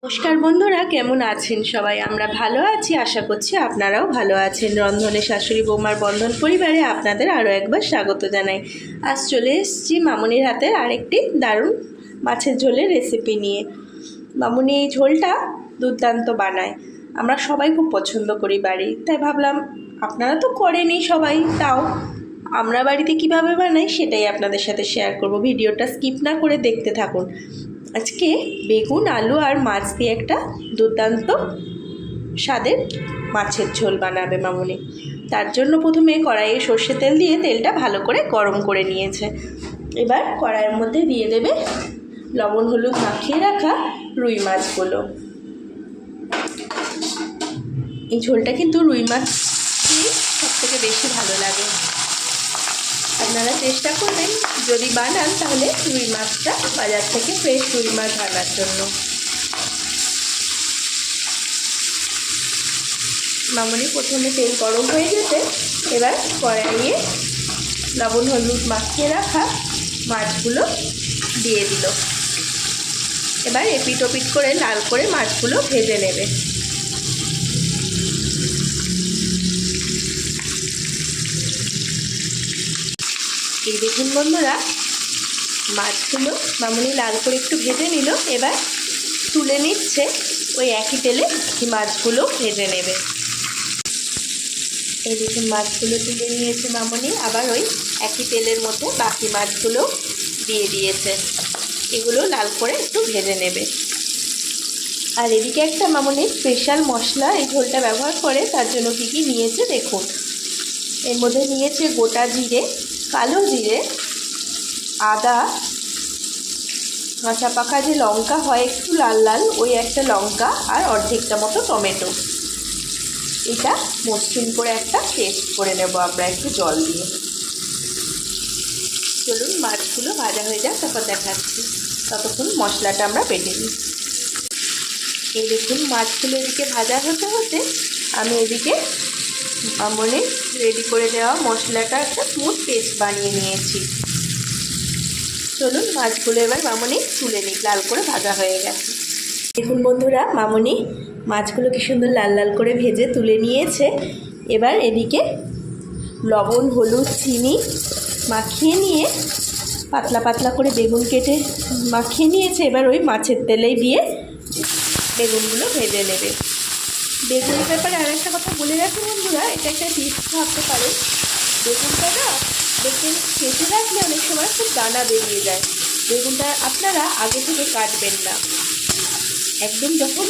নমস্কার বন্ধুরা, কেমন আছেন সবাই? আমরা ভালো আছি, আশা করছি আপনারাও ভালো আছেন। রন্ধনে শাশুড়ি বৌমার বন্ধন পরিবারে আপনাদের আরও একবার স্বাগত জানাই। আজ চলে এসেছি মামুনির হাতের আরেকটি দারুণ মাছের ঝোলের রেসিপি নিয়ে। মামুনি এই ঝোলটা দুর্দান্ত বানায়, আমরা সবাই খুব পছন্দ করি বাড়ি, তাই ভাবলাম আপনারা তো করেনই সবাই, তাও আমরা বাড়িতে কিভাবে বানাই সেটাই আপনাদের সাথে শেয়ার করব। ভিডিওটা স্কিপ না করে দেখতে থাকুন। আজকে বেগুন, আলু আর মাছ দিয়ে একটা দুর্দান্ত স্বাদের মাছের ঝোল বানাবে মামুনি। তার জন্য প্রথমে কড়াইয়ে সর্ষে তেল দিয়ে তেলটা ভালো করে গরম করে নিয়েছে। এবার কড়াইয়ের মধ্যে দিয়ে দেবে লবণ হলুদ মাখিয়ে রাখা রুই মাছগুলো। এই ঝোলটা কিন্তু রুই মাছ দিয়ে সবথেকে বেশি ভালো লাগে। আপনারা চেষ্টা করবেন যদি বানান তাহলে রুই মাছটা বাজার থেকে ফ্রেশ রুই মাছ আনার জন্য। মামুনি প্রথমে তেল গরম হয়ে যেতে এবার কড়াইয়ে লবণ হলুদ মাখিয়ে রাখা মাছগুলো দিয়ে দিল। এবার এপিট ওপিট করে লাল করে মাছগুলো ভেজে নেবে। এই দেখুন বন্ধুরা, মাছগুলো মামুনি লাল করে একটু ভেজে নিল। এবার তুলে নিচ্ছে, ওই একই তেলে মাছগুলো ভেজে নেবে। এই দেখুন মাছগুলো তুলে নিয়েছে মামুনি, আবার ওই একই তেলের মধ্যে বাকি মাছগুলো দিয়ে দিয়েছে। এগুলো লাল করে একটু ভেজে নেবে। আর এদিকে একটা মামুনি স্পেশাল মশলা এই ঝোলটা ব্যবহার করে, তার জন্য কী কী নিয়েছে দেখুন। এর মধ্যে নিয়েছে গোটা জিরে, কালো জিরে, আদা, কাঁচা পাকা যে লঙ্কা হয় একটু লাল লাল, ওই একটা লঙ্কা, আর অর্ধেকটা মতো টমেটো। এটা মসৃণ করে একটা পেস্ট করে নেব আমরা একটু জল দিয়ে। চলুন মাছগুলো ভাজা হয়ে যাক, তারপর দেখাচ্ছি। ততক্ষণ মশলাটা আমরা বেটে নিই। এই দেখুন মাছগুলো এদিকে ভাজা হতে হতে আমি এদিকে মামুনি রেডি করে দেওয়া মশলাটা একটা স্মুথ পেস্ট বানিয়ে নিয়েছি। চলুন মাছগুলো এবার মামুনি তুলে নিই, লাল করে ভাজা হয়ে গেছে। দেখুন বন্ধুরা, মামুনি মাছগুলো কি সুন্দর লাল লাল করে ভেজে তুলে নিয়েছে। এবার এদিকে লবণ হলুদ চিনি মাখিয়ে নিয়ে পাতলা পাতলা করে বেগুন কেটে মাখিয়ে নিয়েছে। এবার ওই মাছের তেলেই দিয়ে বেগুনগুলো ভেজে নেবে। বেগুনের ব্যাপারে আর একটা কথা বলে রাখি বন্ধুরা, এটা একটা টিপস ভাবতে পারে। বেগুনটা না দেখবেন কেটে রাখলে অনেক সময় খুব দানা বেরিয়ে যায়। বেগুনটা আপনারা আগে থেকে কাটবেন না, একদম যখন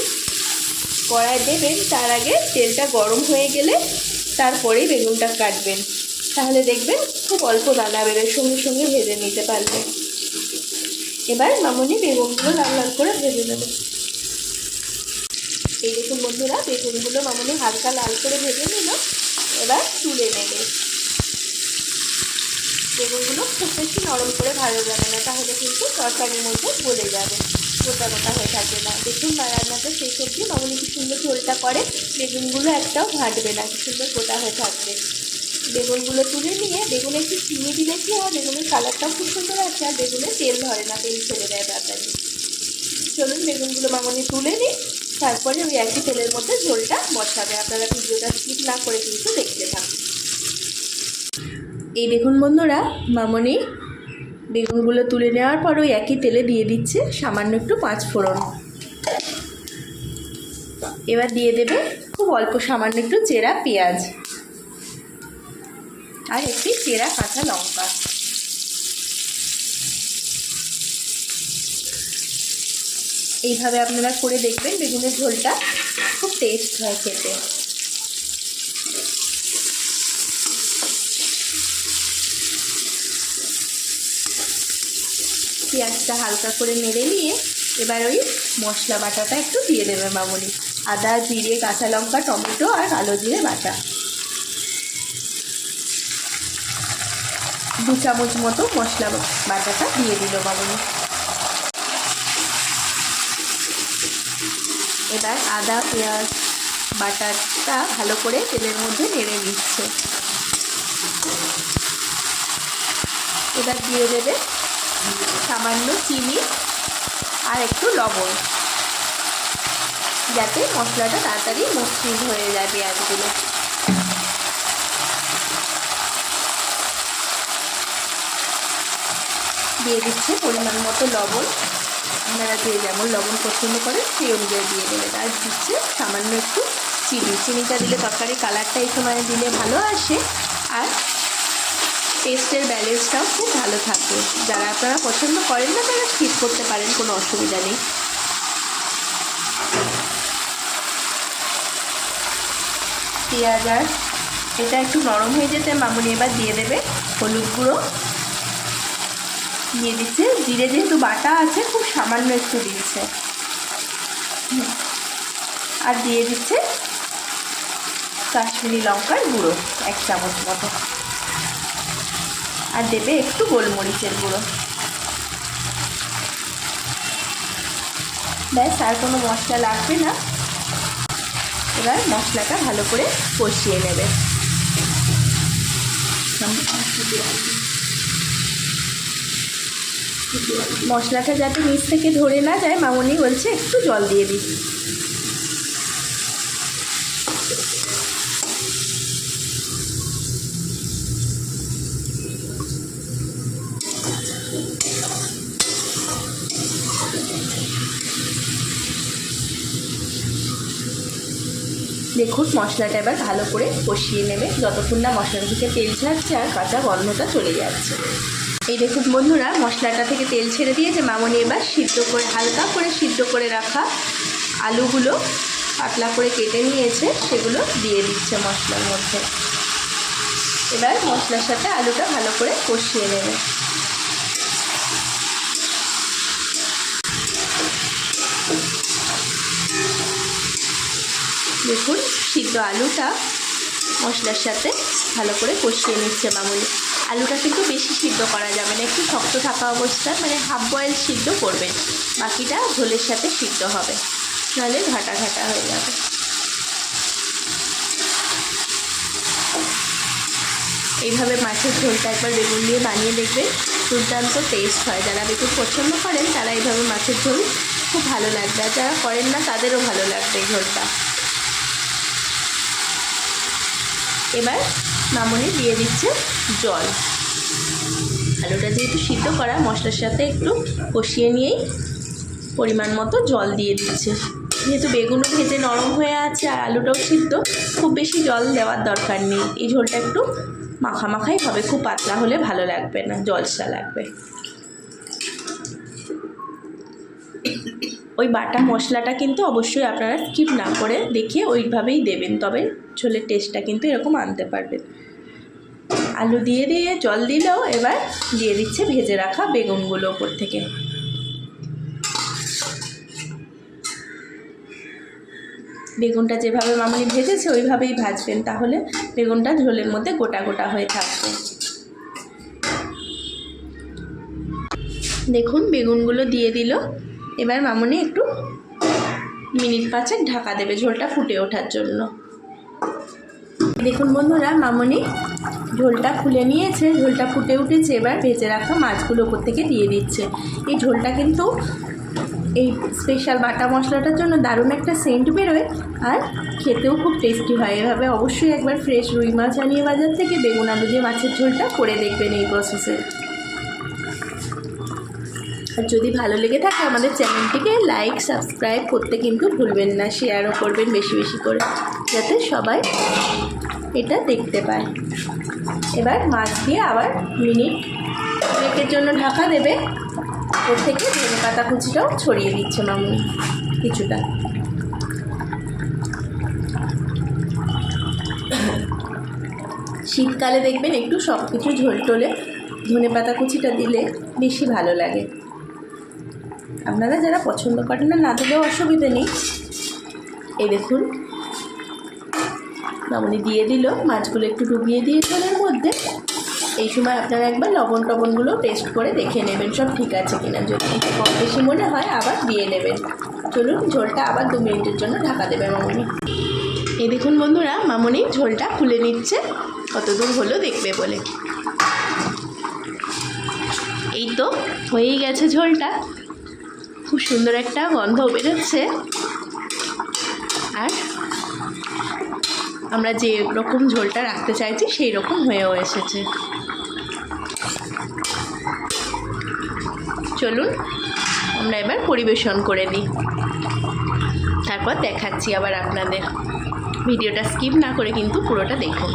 কড়াই দেবেন তার আগে তেলটা গরম হয়ে গেলে তারপরেই বেগুনটা কাটবেন, তাহলে দেখবেন খুব অল্প দানা বেরোয়, সঙ্গে সঙ্গে ভেজে নিতে পারবেন। এবার মামুনি বেগুনগুলো লাল লাল করে ভেজে নেবে। এই দেখুন বন্ধুরা, বেগুনগুলো মামুনি হালকা লাল করে ভেজে নিল। এবার তুলে নেবে। বেগুনগুলো খুব বেশি নরম করে ভাজা যাবে না, তাহলে কিন্তু তরকারির মধ্যে গলে যাবে, গোটা গোটা হয়ে থাকবে না। দেখুন রান্নাতে সেই সবজি মামুনি কি সুন্দর ঝোলটা করে, বেগুনগুলো একটাও ঘাঁটবে না, কি সুন্দর গোটা হয়ে থাকবে। বেগুনগুলো তুলে নিয়ে বেগুনে একটু চিনি দিলে কি হয়, বেগুনের কালারটাও খুব সুন্দর আছে, আর বেগুনে তেল ধরে না, তেল ছেড়ে দেয় তাড়াতাড়ি। চলুন বেগুনগুলো মামুনি তুলে নিই, তারপরে ওই একই তেলের মধ্যে ঝোলটা বসাবে। আপনারা ভিডিওটা স্কিপ না করে কিন্তু দেখতে থাকুন। এই দেখুন বন্ধুরা, মামুনি বেগুনগুলো তুলে নেওয়ার পর ওই একই তেলে দিয়ে দিচ্ছে সামান্য একটু 5 ফোড়ন। এবার দিয়ে দেবে খুব অল্প সামান্য একটু চেরা পেঁয়াজ আর একটি চেরা কাঁচা লঙ্কা। এইভাবে আপনারা করে দেখবেন, বেগুনের ঝোলটা খুব টেস্ট হয় খেতে। পেঁয়াজটা হালকা করে নেড়ে নিয়ে এবার ওই মশলা বাটাটা একটু দিয়ে দেবে মামুনি। আদা জিরে কাঁচা লঙ্কা টমেটো আর কালো জিরে বাটা 2 চামচ মতো মশলা বাটাটা দিয়ে দিল মামুনি। এবার আদা পেঁয়াজ বাটাটা ভালো করে তেলের মধ্যে নেড়ে নিচ্ছে। এবার দিয়ে দেবে সামান্য চিনি আর একটু লবণ। যাতে মশলাটা তাড়াতাড়ি মসৃণ হয়ে যায় পেঁয়াজগুলো। দিয়ে দিচ্ছে পরিমাণ মতো লবণ, আপনারা যে যেমন লবণ পছন্দ করেন সেই অনুযায়ী দিয়ে দেবেন। আর দিচ্ছে সামান্য একটু চিনি, চিনিটা দিলে তরকারির কালারটা এই সময় দিলে ভালো আসে আর টেস্টের ব্যালেন্সটাও খুব ভালো থাকে। যারা আপনারা পছন্দ করেন না তারা স্কিপ করতে পারেন, কোনো অসুবিধা নেই। পেঁয়াজ আর এটা একটু নরম হয়ে যেতে মামুনি এবার দিয়ে দেবে হলুদ গুঁড়ো, দিয়ে দিচ্ছে জিরে, যেহেতু বাটা আছে খুব সামান্য একটু দিচ্ছে, আর দিয়ে দিচ্ছে কাশ্মীরি লঙ্কার গুঁড়ো 1 চামচ মতো, আর দেবে একটু গোলমরিচের গুঁড়ো। ব্যাস, আর কোনো মশলা লাগবে না। এবার মশলাটা ভালো করে কষিয়ে নেবে। মশলাটা যাতে নিচ থেকে ধরে না যায় মামুনি বলছে একটু জল দিয়ে দিই। দেখুন মশলাটা এবার ভালো করে কষিয়ে নেবে যতক্ষণ না মশলা থেকে তেল ছাড়ছে আর কাঁচা গন্ধটা চলে যাচ্ছে। এই দেখুন বন্ধুরা, মশলাটা থেকে তেল ছেড়ে দিয়েছে। মামুনি এবার সিদ্ধ করে হালকা করে সিদ্ধ করে রাখা আলুগুলো পাতলা করে কেটে নিয়েছে, সেগুলো দিয়ে দিচ্ছে মশলার মধ্যে। এবার মশলার সাথে আলুটা ভালো করে কষিয়ে নেবে। দেখুন সিদ্ধ আলুটা মশলার সাথে ভালো করে কষিয়ে নিচ্ছে মামুনি। আলুটা কিন্তু বেশি সিদ্ধ করা যাবে না, একটু শক্ত থাকা অবস্থায় মানে হাফ বয়েল সিদ্ধ করবেন, বাকিটা ঝোলের সাথে সিদ্ধ হবে, নাহলে ঘাটা ঘাটা হয়ে যাবে। এইভাবে মাছের ঝোলটা একবার বেগুন দিয়ে বানিয়ে দেখবেন, দুর্দান্ত টেস্ট হয়। যারা বেগুন পছন্দ করেন তারা এইভাবে মাছের ঝোল খুব ভালো লাগবে, আর যারা করেন না তাদেরও ভালো লাগবে এই ঝোলটা। এবার মামুনি দিয়ে দিচ্ছে জল। আলুটা যেহেতু সিদ্ধ করা, মশলার সাথে একটু কষিয়ে নিয়েই পরিমাণ মতো জল দিয়ে দিচ্ছে। যেহেতু বেগুনও ভেজে নরম হয়ে আছে আর আলুটাও সিদ্ধ, খুব বেশি জল দেওয়ার দরকার নেই। এই ঝোলটা একটু মাখামাখাই হবে, খুব পাতলা হলে ভালো লাগবে না, জলসা লাগবে। ওই বাটা মশলাটা কিন্তু অবশ্যই আপনারা স্কিপ না করে দেখে ওইভাবেই দেবেন, তবে ঝোলের টেস্টটা কিন্তু এরকম আনতে পারবেন। আলু দিয়ে দিয়ে জল দিলেও এবার দিয়ে দিচ্ছে ভেজে রাখা বেগুনগুলো ওপর থেকে। বেগুনটা যেভাবে মামুনি ভেজেছে ওইভাবেই ভাজবেন, তাহলে বেগুনটা ঝোলের মধ্যে গোটা গোটা হয়ে থাকবে। দেখুন বেগুনগুলো দিয়ে দিল। এবার মামুনি একটু মিনিট 5 ঢাকা দেবে ঝোলটা ফুটে ওঠার জন্য। দেখুন বন্ধুরা, মামুনি ঝোলটা খুলে নিয়েছে, ঝোলটা ফুটে উঠেছে। এবার ভেজে রাখা মাছগুলো ওপর থেকে দিয়ে দিচ্ছে। এই ঝোলটা কিন্তু এই স্পেশাল বাটা মশলাটার জন্য দারুণ একটা সেন্ট বেরোয়, আর খেতেও খুব টেস্টি হয়। এভাবে অবশ্যই একবার ফ্রেশ রুই মাছ আনিয়ে বাজার থেকে বেগুন আলু দিয়ে মাছের ঝোলটা করে দেখবেন এই প্রসেসে। আর যদি ভালো লেগে থাকে আমাদের চ্যানেলটিকে লাইক সাবস্ক্রাইব করতে কিন্তু ভুলবেন না, শেয়ারও করবেন বেশি বেশি করে, যাতে সবাই এটা দেখতে পায়। এবার মাছ দিয়ে আবার মিনিট 2 জন্য ঢাকা দেবে। ওর থেকে ধনে পাতা কুচিটাও ছড়িয়ে দিচ্ছে মামুনি কিছুটা। শীতকালে দেখবেন একটু সব কিছু ঝোল টোলে ধনে পাতা কুচিটা দিলে বেশি ভালো লাগে। আপনারা যারা পছন্দ করেন না, না দিলেও অসুবিধে নেই। এই দেখুন মামুনি দিয়ে দিল, মাছগুলো একটু ডুবিয়ে দিয়ে ঝোলের মধ্যে। এই সময় আপনারা একবার লবণ টবণগুলো টেস্ট করে দেখে নেবেন সব ঠিক আছে কিনা, যদি একটু কম বেশি মনে হয় আবার দিয়ে নেবেন। চলুন ঝোলটা আবার 2 মিনিটের জন্য ঢাকা দেবে মামুনি। এই দেখুন বন্ধুরা, মামুনি ঝোলটা খুলে নিচ্ছে, কত দূর হলো দেখবে বলে। এই তো হয়েই গেছে ঝোলটা, খুব সুন্দর একটা গন্ধ বেরোচ্ছে। আর আমরা যে রকম ঝোলটা রাখতে চাইছি সেই রকম হয়েও এসেছে। চলুন আমরা এবার পরিবেশন করে নিই, তারপর দেখাচ্ছি আবার আপনাদের। ভিডিওটা স্কিপ না করে কিন্তু পুরোটা দেখুন।